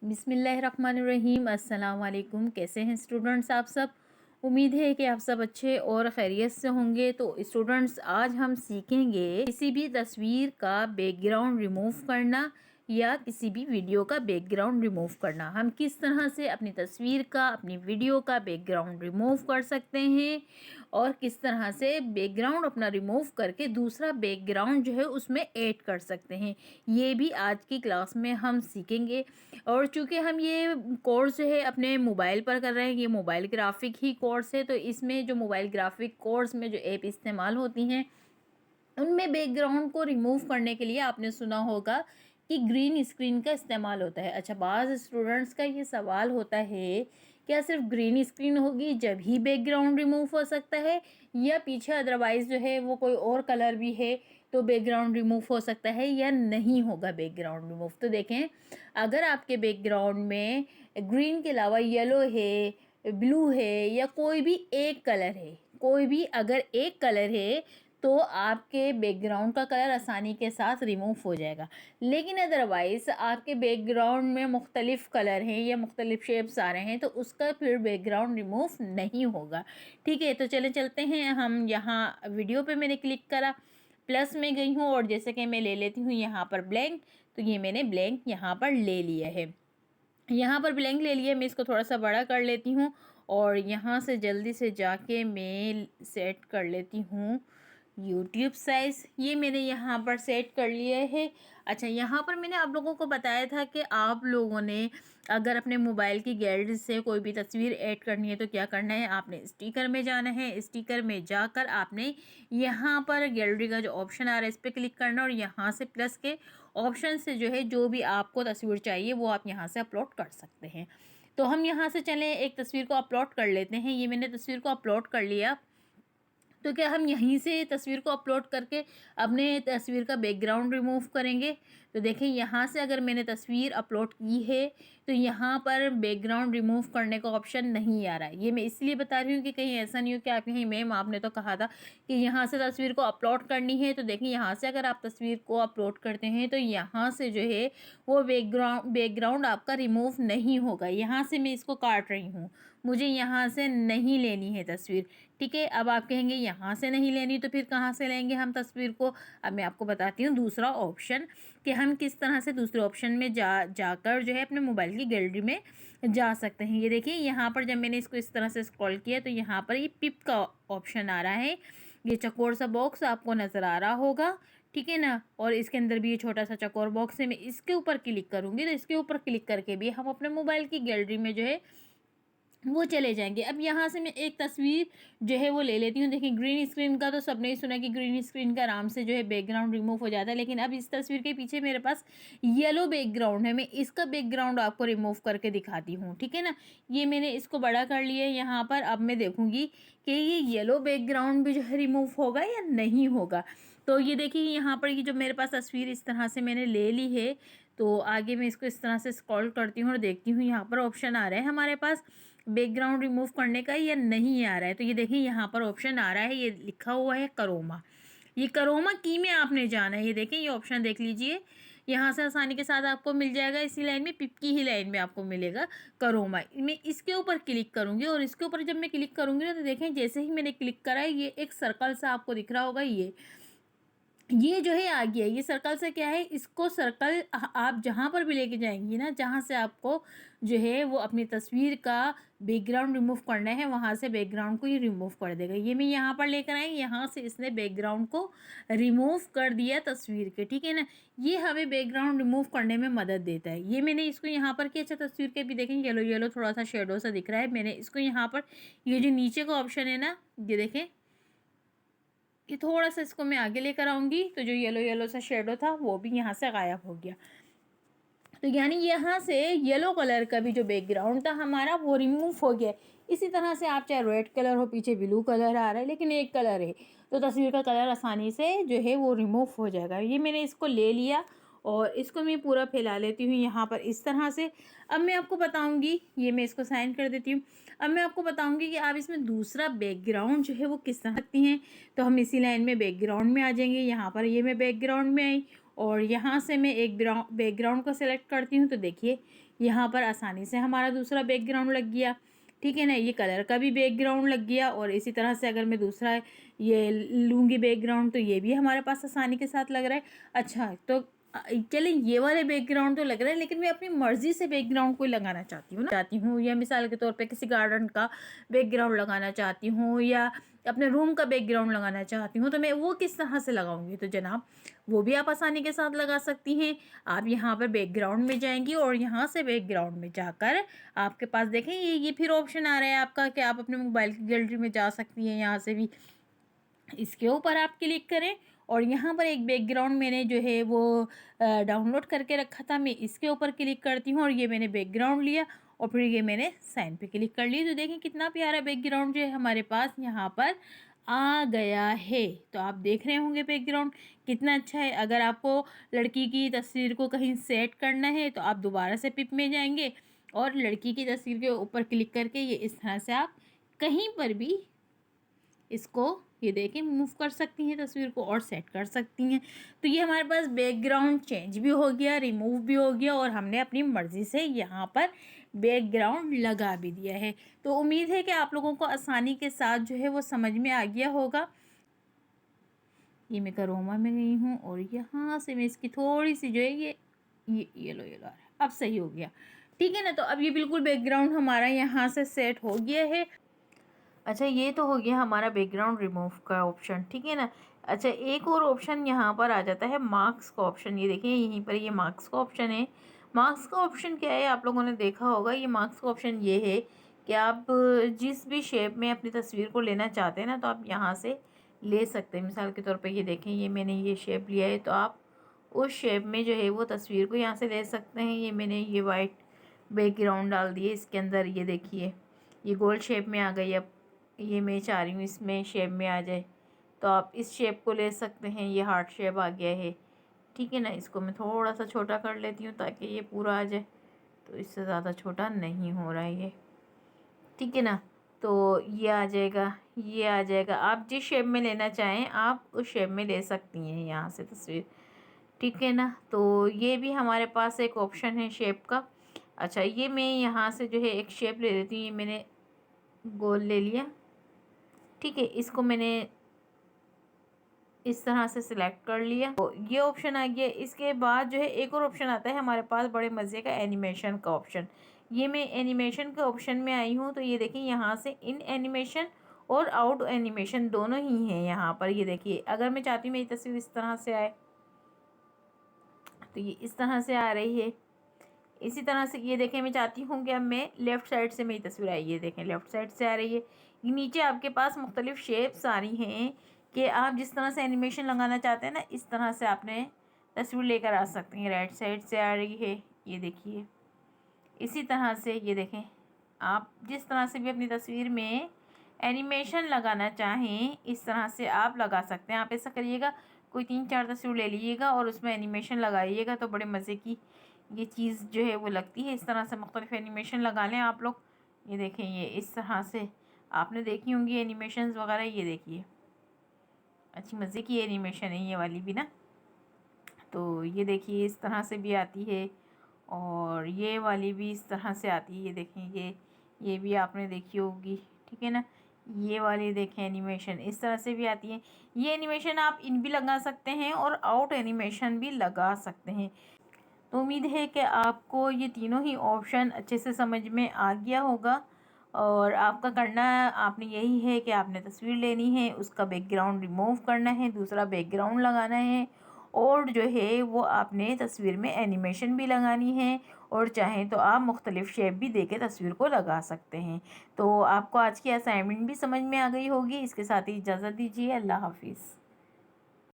बिस्मिल्लाहिर्रहमानिर्रहीम। अस्सलाम वालेकुम। कैसे हैं स्टूडेंट्स आप सब? उम्मीद है कि आप सब अच्छे और खैरियत से होंगे। तो स्टूडेंट्स, आज हम सीखेंगे किसी भी तस्वीर का बैकग्राउंड रिमूव करना या किसी भी वीडियो का बैकग्राउंड रिमूव करना। हम किस तरह से अपनी तस्वीर का, अपनी वीडियो का बैकग्राउंड रिमूव कर सकते हैं और किस तरह से बैकग्राउंड अपना रिमूव करके दूसरा बैकग्राउंड जो है उसमें ऐड कर सकते हैं, ये भी आज की क्लास में हम सीखेंगे। और चूँकि हम ये कोर्स जो है अपने मोबाइल पर कर रहे हैं, ये मोबाइल ग्राफिक ही कोर्स है, तो इसमें जो मोबाइल ग्राफिक कोर्स में जो ऐप इस्तेमाल होती हैं उनमें बैकग्राउंड को रिमूव करने के लिए आपने सुना होगा कि ग्रीन स्क्रीन का इस्तेमाल होता है। अच्छा, बाज़ स्टूडेंट्स का ये सवाल होता है, क्या सिर्फ ग्रीन स्क्रीन होगी जब ही बैकग्राउंड रिमूव हो सकता है, या पीछे अदरवाइज़ जो है वो कोई और कलर भी है तो बैकग्राउंड रिमूव हो सकता है या नहीं होगा बैकग्राउंड रिमूव? तो देखें, अगर आपके बैकग्राउंड में ग्रीन के अलावा येलो है, ब्लू है या कोई भी एक कलर है, कोई भी अगर एक कलर है तो आपके बैकग्राउंड का कलर आसानी के साथ रिमूव हो जाएगा। लेकिन अदरवाइज़ आपके बैकग्राउंड में मुख्तलिफ़ कलर हैं या मुख्तलिफ़ शेप्स आ रहे हैं तो उसका फिर बैकग्राउंड रिमूव नहीं होगा। ठीक है, तो चले चलते हैं। हम यहाँ वीडियो पे मैंने क्लिक करा, प्लस में गई हूँ और जैसे कि मैं ले लेती हूँ यहाँ पर ब्लैंक, तो ये मैंने ब्लैंक यहाँ पर ले लिया है। यहाँ पर ब्लैंक ले लिया, मैं इसको थोड़ा सा बड़ा कर लेती हूँ और यहाँ से जल्दी से जाके मैं सेट कर लेती हूँ यूट्यूब साइज़। ये मैंने यहाँ पर सेट कर लिया है। अच्छा, यहाँ पर मैंने आप लोगों को बताया था कि आप लोगों ने अगर अपने मोबाइल की गैलरी से कोई भी तस्वीर ऐड करनी है तो क्या करना है, आपने स्टिकर में जाना है। स्टिकर में जाकर आपने यहाँ पर गैलरी का जो ऑप्शन आ रहा है इस पर क्लिक करना और यहाँ से प्लस के ऑप्शन से जो है जो भी आपको तस्वीर चाहिए वो आप यहाँ से अपलोड कर सकते हैं। तो हम यहाँ से चलें एक तस्वीर को अपलोड कर लेते हैं। ये मैंने तस्वीर को अपलोड कर लिया, तो क्या हम यहीं से तस्वीर को अपलोड करके अपने तस्वीर का बैकग्राउंड रिमूव करेंगे? तो देखिए, यहाँ से अगर मैंने तस्वीर अपलोड की है तो यहाँ पर बैकग्राउंड रिमूव करने का ऑप्शन नहीं आ रहा है। ये मैं इसलिए बता रही हूँ कि कहीं ऐसा नहीं हो कि आप कहीं, मैम आपने तो कहा था कि यहाँ से तस्वीर को अपलोड करनी है। तो देखिए, यहाँ से अगर आप तस्वीर को अपलोड करते हैं तो यहाँ से जो है वो बैकग्राउंड आपका रिमूव नहीं होगा। यहाँ से मैं इसको काट रही हूँ, मुझे यहाँ से नहीं लेनी है तस्वीर। ठीक है, अब आप कहेंगे यहाँ से नहीं लेनी तो फिर कहाँ से लेंगे हम तस्वीर को? अब मैं आपको बताती हूँ दूसरा ऑप्शन कि हम किस तरह से दूसरे ऑप्शन में जाकर जो है अपने मोबाइल की गैलरी में जा सकते हैं। ये देखिए, यहाँ पर जब मैंने इसको इस तरह से स्क्रॉल किया तो यहाँ पर ये पिप का ऑप्शन आ रहा है। ये चकोर सा बॉक्स आपको नज़र आ रहा होगा, ठीक है ना, और इसके अंदर भी ये छोटा सा चकोर बॉक्स है। मैं इसके ऊपर क्लिक करूँगी तो इसके ऊपर क्लिक करके भी हम अपने मोबाइल की गैलरी में जो है वो चले जाएंगे। अब यहाँ से मैं एक तस्वीर जो है वो ले लेती हूँ। देखिए, ग्रीन स्क्रीन का तो सबने ही सुना कि ग्रीन स्क्रीन का आराम से जो है बैकग्राउंड रिमूव हो जाता है, लेकिन अब इस तस्वीर के पीछे मेरे पास येलो बैकग्राउंड है। मैं इसका बैकग्राउंड आपको रिमूव करके दिखाती हूँ, ठीक है ना। ये मैंने इसको बड़ा कर लिया है यहाँ पर। अब मैं देखूँगी कि ये येलो बैकग्राउंड भी जो है रिमूव होगा या नहीं होगा। तो ये देखिए, यहाँ पर ये जो मेरे पास तस्वीर इस तरह से मैंने ले ली है, तो आगे मैं इसको इस तरह से स्क्रॉल करती हूँ और देखती हूँ यहाँ पर ऑप्शन आ रहा है हमारे पास बैकग्राउंड रिमूव करने का या नहीं आ रहा है। तो ये देखिए, यहाँ पर ऑप्शन आ रहा है, ये लिखा हुआ है करोमा। ये करोमा की में आपने जाना है। ये देखें, ये ऑप्शन देख लीजिए, यहाँ से आसानी के साथ आपको मिल जाएगा। इसी लाइन में, पिप की ही लाइन में आपको मिलेगा करोमा। मैं इसके ऊपर क्लिक करूँगी और इसके ऊपर जब मैं क्लिक करूँगी ना तो देखें, जैसे ही मैंने क्लिक करा है ये एक सर्कल सा आपको दिख रहा होगा। ये जो है आ गया। ये सर्कल से क्या है, इसको सर्कल आप जहाँ पर भी लेके जाएंगी ना, जहाँ से आपको जो है वो अपनी तस्वीर का बैकग्राउंड रिमूव करना है, वहाँ से बैकग्राउंड को ये रिमूव कर देगा। ये मैं यहाँ पर लेकर आई, यहाँ से इसने बैकग्राउंड को रिमूव कर दिया तस्वीर के, ठीक है ना। ये हमें बैकग्राउंड रिमूव करने में मदद देता है। ये मैंने इसको यहाँ पर किया। अच्छा, तस्वीर के भी देखें येलो येलो थोड़ा सा शेडो सा दिख रहा है। मैंने इसको यहाँ पर, ये जो नीचे का ऑप्शन है ना, ये देखें, ये थोड़ा सा इसको मैं आगे लेकर आऊँगी तो जो येलो येलो सा शेडो था वो भी यहाँ से गायब हो गया। तो यानी यहाँ से येलो कलर का भी जो बैकग्राउंड था हमारा वो रिमूव हो गया। इसी तरह से आप चाहे रेड कलर हो, पीछे ब्लू कलर आ रहा है लेकिन एक कलर है, तो तस्वीर का कलर आसानी से जो है वो रिमूव हो जाएगा। ये मैंने इसको ले लिया और इसको मैं पूरा फैला लेती हूँ यहाँ पर इस तरह से। अब मैं आपको बताऊँगी, ये मैं इसको साइन कर देती हूँ। अब मैं आपको बताऊँगी कि आप इसमें दूसरा बैकग्राउंड जो है वो किस तरह रखती हैं। तो हम इसी लाइन में बैकग्राउंड में आ जाएंगे। यहाँ पर ये मैं बैकग्राउंड में आई और यहाँ से मैं एक बैकग्राउंड को सेलेक्ट करती हूँ। तो देखिए, यहाँ पर आसानी से हमारा दूसरा बैकग्राउंड लग गया, ठीक है ना। ये कलर का भी बैकग्राउंड लग गया, और इसी तरह से अगर मैं दूसरा ये लूँगी बैकग्राउंड तो ये भी हमारे पास आसानी के साथ लग रहा है। अच्छा, तो चलें ये वाले बैकग्राउंड तो लग रहा है, लेकिन मैं अपनी मर्ज़ी से बैकग्राउंड कोई लगाना चाहती हूँ, या मिसाल के तौर पे किसी गार्डन का बैकग्राउंड लगाना चाहती हूँ, या अपने रूम का बैकग्राउंड लगाना चाहती हूँ, तो मैं वो किस तरह से लगाऊंगी? तो जनाब वो भी आप आसानी के साथ लगा सकती हैं। आप यहाँ पर बैकग्राउंड में जाएंगी, और यहाँ से बैकग्राउंड में जाकर आपके पास देखें ये फिर ऑप्शन आ रहा है आपका कि आप अपने मोबाइल की गैलरी में जा सकती हैं, यहाँ से भी इसके ऊपर आप क्लिक करें, और यहाँ पर एक बैकग्राउंड मैंने जो है वो डाउनलोड करके रखा था, मैं इसके ऊपर क्लिक करती हूँ, और ये मैंने बैकग्राउंड लिया, और फिर ये मैंने साइन पे क्लिक कर लिया। तो देखें कितना प्यारा बैकग्राउंड जो है हमारे पास यहाँ पर आ गया है। तो आप देख रहे होंगे बैकग्राउंड कितना अच्छा है। अगर आपको लड़की की तस्वीर को कहीं सेट करना है तो आप दोबारा से पिप में जाएंगे, और लड़की की तस्वीर के ऊपर क्लिक करके ये इस तरह से आप कहीं पर भी इसको ये देखें मूव कर सकती हैं, तस्वीर को और सेट कर सकती हैं। तो ये हमारे पास बैकग्राउंड चेंज भी हो गया, रिमूव भी हो गया, और हमने अपनी मर्ज़ी से यहाँ पर बैकग्राउंड लगा भी दिया है। तो उम्मीद है कि आप लोगों को आसानी के साथ जो है वो समझ में आ गया होगा। ये मैं करोमा में गई हूँ, और यहाँ से मैं इसकी थोड़ी सी जो है ये येलो आ रहा है, अब सही हो गया, ठीक है ना। तो अब ये बिल्कुल बैकग्राउंड हमारा यहाँ से सेट हो गया है। अच्छा, ये तो हो गया हमारा बैकग्राउंड रिमूव का ऑप्शन, ठीक है ना। अच्छा, एक और ऑप्शन यहाँ पर आ जाता है मार्क्स का ऑप्शन। ये देखिए यहीं पर ये मार्क्स का ऑप्शन है। मार्क्स का ऑप्शन क्या है, आप लोगों ने देखा होगा। ये मार्क्स का ऑप्शन ये है कि आप जिस भी शेप में अपनी तस्वीर को लेना चाहते हैं ना, तो आप यहाँ से ले सकते हैं। मिसाल के तौर पर ये देखें, ये मैंने ये शेप लिया है, तो आप उस शेप में जो है वो तस्वीर को यहाँ से ले सकते हैं। ये मैंने ये वाइट बैकग्राउंड डाल दिए इसके अंदर, ये देखिए ये गोल शेप में आ गई। अब ये मैं चाह रही हूँ इसमें शेप में आ जाए, तो आप इस शेप को ले सकते हैं। ये हार्ट शेप आ गया है, ठीक है ना। इसको मैं थोड़ा सा छोटा कर लेती हूँ ताकि ये पूरा आ जाए, तो इससे ज़्यादा छोटा नहीं हो रहा है ये, ठीक है ना। तो ये आ जाएगा, ये आ जाएगा। आप जिस शेप में लेना चाहें आप उस शेप में ले सकती हैं यहाँ से तस्वीर, ठीक है ना। तो ये भी हमारे पास एक ऑप्शन है शेप का। अच्छा, ये मैं यहाँ से जो है एक शेप ले लेती हूँ। ये मैंने गोल ले लिया, ठीक है। इसको मैंने इस तरह से सिलेक्ट कर लिया, तो ये ऑप्शन आ गया। इसके बाद जो है एक और ऑप्शन आता है हमारे पास बड़े मज़े का, एनिमेशन का ऑप्शन। ये मैं एनिमेशन के ऑप्शन में आई हूँ। तो ये देखिए यहाँ से इन एनिमेशन और आउट एनिमेशन दोनों ही हैं यहाँ पर। ये देखिए अगर मैं चाहती हूँ मेरी तस्वीर इस तरह से आए, तो ये इस तरह से आ रही है। इसी तरह से ये देखें, मैं चाहती हूँ कि अब मैं लेफ़्ट साइड से मेरी तस्वीर आई, ये देखें लेफ़्ट साइड से आ रही है। ये नीचे आपके पास मुख्तलिफ़ शेप्स आ रही हैं कि आप जिस तरह से एनिमेशन लगाना चाहते हैं ना, इस तरह से आपने तस्वीर लेकर आ सकते हैं। राइट साइड से आ रही है, ये देखिए। इसी तरह से ये देखें, आप जिस तरह से भी अपनी तस्वीर में एनिमेशन लगाना चाहें इस तरह से आप लगा सकते हैं। आप ऐसा करिएगा, कोई 3-4 तस्वीर ले लीजिएगा और उसमें एनिमेशन लगाइएगा, तो बड़े मज़े की ये चीज़ जो है वो लगती है। इस तरह से मुख्तलिफ एनिमेशन लगा लें आप लोग। ये देखें, ये इस तरह से आपने देखी होंगी एनिमेशंस वगैरह। ये देखिए अच्छी मज़े की एनिमेशन है ये वाली भी ना। तो ये देखिए इस तरह से भी आती है, और ये वाली भी इस तरह से आती है। ये देखें, ये भी आपने देखी होगी, ठीक है ना। ये वाली देखें एनिमेशन इस तरह से भी आती है। ये एनिमेशन आप इन भी लगा सकते हैं और आउट एनिमेशन भी लगा सकते हैं। तो उम्मीद है कि आपको ये तीनों ही ऑप्शन अच्छे से समझ में आ गया होगा, और आपका करना आपने यही है कि आपने तस्वीर लेनी है, उसका बैकग्राउंड रिमूव करना है, दूसरा बैकग्राउंड लगाना है, और जो है वो आपने तस्वीर में एनिमेशन भी लगानी है, और चाहें तो आप मुख्तलिफ़ शेप भी दे के तस्वीर को लगा सकते हैं। तो आपको आज की असाइनमेंट भी समझ में आ गई होगी। इसके साथ ही इजाज़त दीजिए। अल्लाह हाफिज़।